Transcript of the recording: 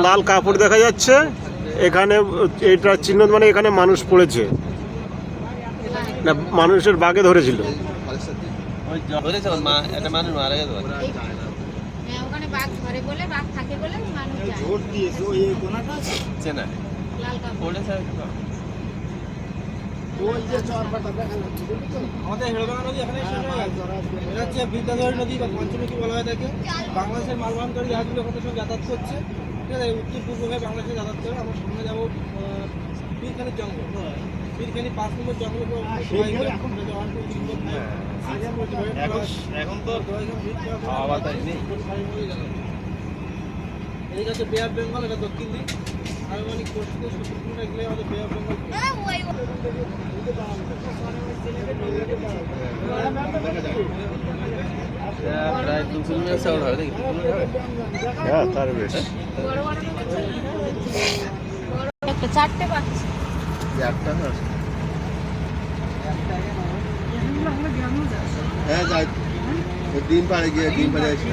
লাল কাপড় দেখা যাচ্ছে এখানে, এটা চিহ্ন মানে এখানে মানুষ পড়েছে না, মানুষের বাগে ধরেছিল। আমাদের হেড়োভাঙা নদী এখানে এটা হচ্ছে বিদ্যাধরী নদী বা পঞ্চমুখী বলা হয় থাকে। বাংলাদেশের মালবহনকারী জাহাজগুলো ওখানের সঙ্গে যাতায়াত করছে, ঠিক আছে। উত্তর পূর্ব হয়ে বাংলাদেশে যাতায়াত করে। আমরা সামনে যাবো পীরখানির জঙ্গল, পীরখানি 5 নম্বর জঙ্গল। এখন তো এই হচ্ছে বে অফ বেঙ্গল, এটা দক্ষিণ দিক। আনুমানিক 70 কিলোমিটার গেলে আমাদের বে অফ বেঙ্গল। প্রায় 2 কিলোমিটার সাউন্ড হবে নাকি? হ্যাঁ, তার বেশ। একটা চারটে পাচ্ছি। একটা না? হ্যাঁ, যাই। ডিম পাড়ে গিয়ে ডিম পাড়ে আসি।